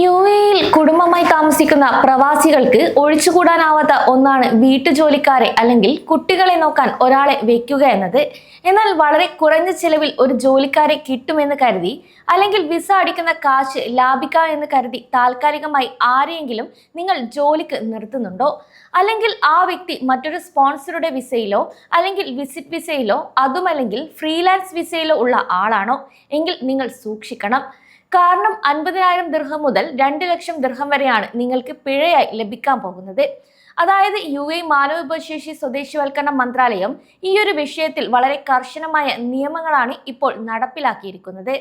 യുഎഇയിൽ കുടുംബമായി താമസിക്കുന്ന പ്രവാസികൾക്ക് ഒഴിച്ചുകൂടാനാവാത്ത ഒന്നാണ് വീട്ടുജോലിക്കാരെ അല്ലെങ്കിൽ കുട്ടികളെ നോക്കാൻ ഒരാളെ വെക്കുക എന്നത്. എന്നാൽ വളരെ കുറഞ്ഞ ചിലവിൽ ഒരു ജോലിക്കാരെ കിട്ടുമെന്ന് കരുതി അല്ലെങ്കിൽ വിസ അടിക്കുന്ന കാശ് ലാഭിക്കാം എന്ന് കരുതി താൽക്കാലികമായി ആരെയെങ്കിലും നിങ്ങൾ ജോലിക്ക് നിർത്തുന്നുണ്ടോ? അല്ലെങ്കിൽ ആ വ്യക്തി മറ്റൊരു സ്പോൺസറുടെ വിസയിലോ അല്ലെങ്കിൽ വിസിറ്റ് വിസയിലോ അതുമല്ലെങ്കിൽ ഫ്രീലാൻസ് വിസയിലോ ഉള്ള ആളാണോ എങ്കിൽ നിങ്ങൾ സൂക്ഷിക്കണം. കാരണം 50,000 ദിർഹം മുതൽ 2 ലക്ഷം ദിർഹം വരെയാണ് നിങ്ങൾക്ക് പിഴയായി ലഭിക്കാൻ പോകുന്നത്. അതായത് യുഎഇ മാനവവിഭവശേഷി സ്വദേശിവൽക്കരണ മന്ത്രാലയം ഈ ഒരു വിഷയത്തിൽ വളരെ കർശനമായ നിയമങ്ങളാണ് ഇപ്പോൾ നടപ്പിലാക്കിയിരിക്കുന്നത്.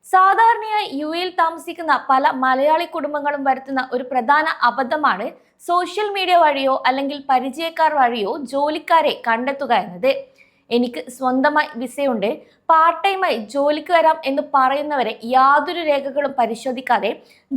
സാധാരണയായി യുഎഇയിൽ താമസിക്കുന്ന പല മലയാളി കുടുംബങ്ങളും വരുത്തുന്ന ഒരു പ്രധാന അബദ്ധമാണ് സോഷ്യൽ മീഡിയ വഴിയോ അല്ലെങ്കിൽ പരിചയക്കാർ വഴിയോ ജോലിക്കാരെ കണ്ടെത്തുക എന്നത്. എനിക്ക് സ്വന്തമായി വിസയുണ്ട്, പാർട്ട് ടൈമായി ജോലിക്ക് വരാം എന്ന് പറയുന്നവരെ യാതൊരു രേഖകളും പരിശോധിക്കാതെ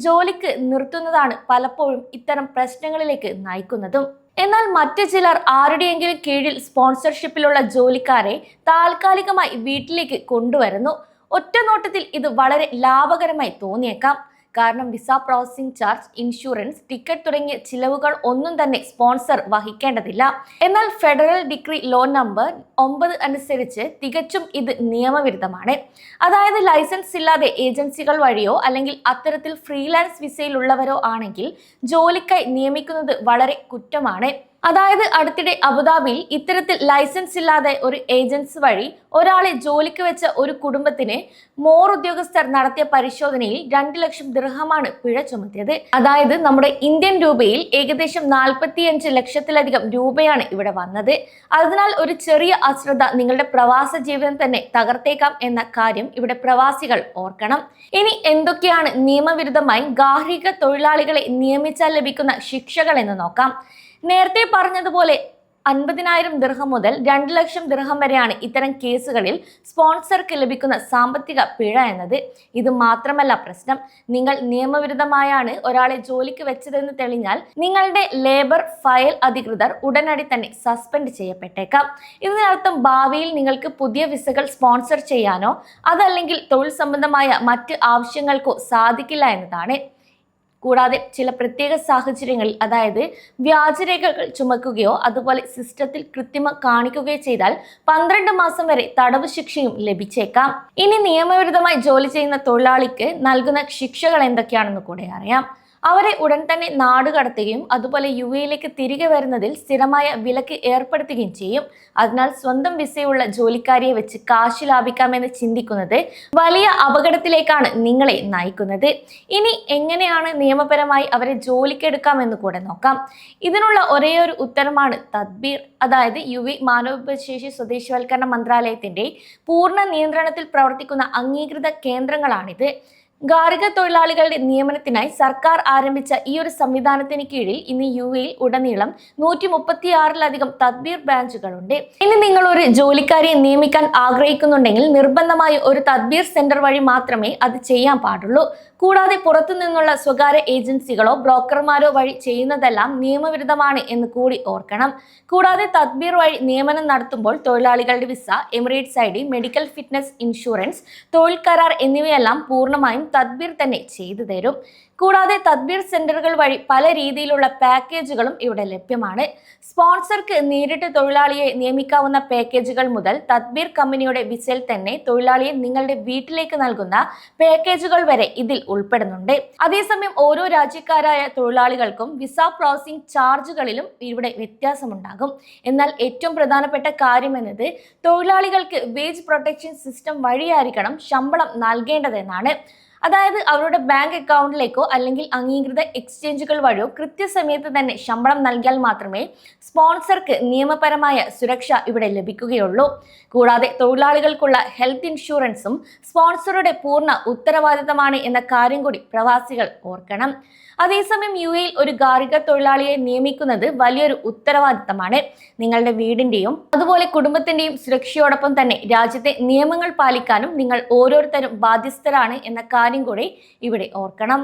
ജോലിക്ക് നിർത്തുന്നതാണ് പലപ്പോഴും ഇത്തരം പ്രശ്നങ്ങളിലേക്ക് നയിക്കുന്നതും. എന്നാൽ മറ്റു ചിലർ ആരുടെയെങ്കിലും കീഴിൽ സ്പോൺസർഷിപ്പിലുള്ള ജോലിക്കാരെ താൽക്കാലികമായി വീട്ടിലേക്ക് കൊണ്ടുവരുന്നു. ഒറ്റ നോട്ടത്തിൽ ഇത് വളരെ ലാഭകരമായി തോന്നിയേക്കാം. കാരണം visa processing charge, insurance, ticket തുടങ്ങിയ ചിലവുകൾ ഒന്നും തന്നെ സ്പോൺസർ വഹിക്കേണ്ടതില്ല. എന്നാൽ ഫെഡറൽ ഡിക്രി ലോ നമ്പർ 9 അനുസരിച്ച് തികച്ചും ഇത് നിയമവിരുദ്ധമാണ്. അതായത് ലൈസൻസ് ഇല്ലാതെ ഏജൻസികൾ വഴിയോ അല്ലെങ്കിൽ അത്തരത്തിൽ ഫ്രീലാൻസ് വിസയിലുള്ളവരോ ആണെങ്കിൽ ജോലിക്കായി നിയമിക്കുന്നത് വളരെ കുറ്റമാണ്. അതായത് അടുത്തിടെ അബുദാബിയിൽ ഇത്തരത്തിൽ ലൈസൻസ് ഇല്ലാതെ ഒരു ഏജൻസി വഴി ഒരാളെ ജോലിക്ക് വെച്ച ഒരു കുടുംബത്തിന് മോർ ഉദ്യോഗസ്ഥർ നടത്തിയ പരിശോധനയിൽ 2 ലക്ഷം ദിർഹമാണ് പിഴ ചുമത്തിയത്. അതായത് നമ്മുടെ ഇന്ത്യൻ രൂപയിൽ ഏകദേശം 45 ലക്ഷത്തിലധികം രൂപയാണ് ഇവിടെ വന്നത്. അതിനാൽ ഒരു ചെറിയ അശ്രദ്ധ നിങ്ങളുടെ പ്രവാസ ജീവിതം തന്നെ തകർത്തേക്കാം എന്ന കാര്യം ഇവിടെ പ്രവാസികൾ ഓർക്കണം. ഇനി എന്തൊക്കെയാണ് നിയമവിരുദ്ധമായി ഗാർഹിക തൊഴിലാളികളെ നിയമിച്ചാൽ ലഭിക്കുന്ന ശിക്ഷകൾ എന്ന് നോക്കാം. നേരത്തെ പറഞ്ഞതുപോലെ 50,000 ദിർഹം മുതൽ 2 ലക്ഷം ദിർഹം വരെയാണ് ഇത്തരം കേസുകളിൽ സ്പോൺസർക്ക് ലഭിക്കുന്ന സാമ്പത്തിക പിഴ എന്നത്. ഇത് മാത്രമല്ല പ്രശ്നം, നിങ്ങൾ നിയമവിരുദ്ധമായാണ് ഒരാളെ ജോലിക്ക് വെച്ചതെന്ന് തെളിഞ്ഞാൽ നിങ്ങളുടെ ലേബർ ഫയൽ അധികൃതർ ഉടനടി തന്നെ സസ്പെൻഡ് ചെയ്യപ്പെട്ടേക്കാം. ഇതിനർത്ഥം ഭാവിയിൽ നിങ്ങൾക്ക് പുതിയ വിസകൾ സ്പോൺസർ ചെയ്യാനോ അതല്ലെങ്കിൽ തൊഴിൽ സംബന്ധമായ മറ്റ് ആവശ്യങ്ങൾക്കോ സാധിക്കില്ല എന്നതാണ്. കൂടാതെ ചില പ്രത്യേക സാഹചര്യങ്ങളിൽ, അതായത് വ്യാജരേഖകൾ ചുമക്കുകയോ അതുപോലെ സിസ്റ്റത്തിൽ കൃത്രിമം കാണിക്കുകയോ ചെയ്താൽ 12 മാസം വരെ തടവ് ശിക്ഷയും ലഭിച്ചേക്കാം. ഇനി നിയമവിരുദ്ധമായി ജോലി ചെയ്യുന്ന തൊഴിലാളിക്ക് നൽകുന്ന ശിക്ഷകൾ എന്തൊക്കെയാണെന്ന് കൂടെ അറിയാം. അവരെ ഉടൻ തന്നെ നാടുകടത്തുകയും അതുപോലെ യുഎഇയിലേക്ക് തിരികെ വരുന്നതിൽ സ്ഥിരമായ വിലക്ക് ഏർപ്പെടുത്തുകയും ചെയ്യും. അതിനാൽ സ്വന്തം വിസയുള്ള ജോലിക്കാരിയെ വെച്ച് കാശ് ലാഭിക്കാമെന്ന് ചിന്തിക്കുന്നത് വലിയ അപകടത്തിലേക്കാണ് നിങ്ങളെ നയിക്കുന്നത്. ഇനി എങ്ങനെയാണ് നിയമപരമായി അവരെ ജോലിക്കെടുക്കാമെന്ന് കൂടെ നോക്കാം. ഇതിനുള്ള ഒരേയൊരു ഉത്തരമാണ് തദ്ബീർ. അതായത് യുഎഇ മാനവവിഭവശേഷി സ്വദേശിവൽക്കരണ മന്ത്രാലയത്തിന്റെ പൂർണ്ണ നിയന്ത്രണത്തിൽ പ്രവർത്തിക്കുന്ന അംഗീകൃത കേന്ദ്രങ്ങളാണിത്. ഗാർഹിക തൊഴിലാളികളുടെ നിയമനത്തിനായി സർക്കാർ ആരംഭിച്ച ഈ ഒരു സംവിധാനത്തിന് കീഴിൽ ഇന്ന് യുഎഇയിൽ ഉടനീളം 136-ലധികം തദ്ബീർ ബ്രാഞ്ചുകളുണ്ട്. ഇനി നിങ്ങൾ ഒരു ജോലിക്കാരിയെ നിയമിക്കാൻ ആഗ്രഹിക്കുന്നുണ്ടെങ്കിൽ നിർബന്ധമായി ഒരു തദ്ബീർ സെന്റർ വഴി മാത്രമേ അത് ചെയ്യാൻ പാടുള്ളൂ. കൂടാതെ പുറത്തു നിന്നുള്ള സ്വകാര്യ ഏജൻസികളോ ബ്രോക്കർമാരോ വഴി ചെയ്യുന്നതെല്ലാം നിയമവിരുദ്ധമാണ് എന്ന് കൂടി ഓർക്കണം. കൂടാതെ തദ്ബീർ വഴി നിയമനം നടത്തുമ്പോൾ തൊഴിലാളികളുടെ visa, Emirates ID, medical fitness insurance, തൊഴിൽ കരാർ എന്നിവയെല്ലാം പൂർണ്ണമായും തദ്ബീർ തന്നെ ചെയ്തു തരും. കൂടാതെ തദ്ബീർ സെന്ററുകൾ വഴി പല രീതിയിലുള്ള പാക്കേജുകളും ഇവിടെ ലഭ്യമാണ്. സ്പോൺസർക്ക് നേരിട്ട് തൊഴിലാളിയെ നിയമിക്കാവുന്ന പാക്കേജുകൾ മുതൽ തദ്ബീർ കമ്പനിയുടെ വിസയിൽ തന്നെ തൊഴിലാളിയെ നിങ്ങളുടെ വീട്ടിലേക്ക് നൽകുന്ന പാക്കേജുകൾ വരെ ഇതിൽ ഉൾപ്പെടുന്നുണ്ട്. അതേസമയം ഓരോ രാജ്യക്കാരായ തൊഴിലാളികൾക്കും വിസ പ്രോസസിംഗ് ചാർജുകളിലും ഇവിടെ വ്യത്യാസമുണ്ടാകും. എന്നാൽ ഏറ്റവും പ്രധാനപ്പെട്ട കാര്യം എന്നത് തൊഴിലാളികൾക്ക് വേജ് പ്രൊട്ടക്ഷൻ സിസ്റ്റം വഴിയായിരിക്കണം ശമ്പളം നൽകേണ്ടതെന്നാണ്. അതായത് അവരുടെ ബാങ്ക് അക്കൗണ്ടിലേക്കോ അല്ലെങ്കിൽ അംഗീകൃത എക്സ്ചേഞ്ചുകൾ വഴിയോ കൃത്യസമയത്ത് തന്നെ ശമ്പളം നൽകിയാൽ മാത്രമേ സ്പോൺസർക്ക് നിയമപരമായ സുരക്ഷ ഇവിടെ ലഭിക്കുകയുള്ളൂ. കൂടാതെ തൊഴിലാളികൾക്കുള്ള ഹെൽത്ത് ഇൻഷുറൻസും സ്പോൺസറുടെ പൂർണ്ണ ഉത്തരവാദിത്തമാണ് എന്ന കാര്യം കൂടി പ്രവാസികൾ ഓർക്കണം. അതേസമയം യുഎഇയിൽ ഒരു ഗാർഹിക തൊഴിലാളിയെ നിയമിക്കുന്നത് വലിയൊരു ഉത്തരവാദിത്തമാണ്. നിങ്ങളുടെ വീടിന്റെയും അതുപോലെ കുടുംബത്തിന്റെയും സുരക്ഷയോടൊപ്പം തന്നെ രാജ്യത്തെ നിയമങ്ങൾ പാലിക്കാനും നിങ്ങൾ ഓരോരുത്തരും ബാധ്യസ്ഥരാണ് എന്ന കാര്യം കൂടി ഇവിടെ ഓർക്കണം.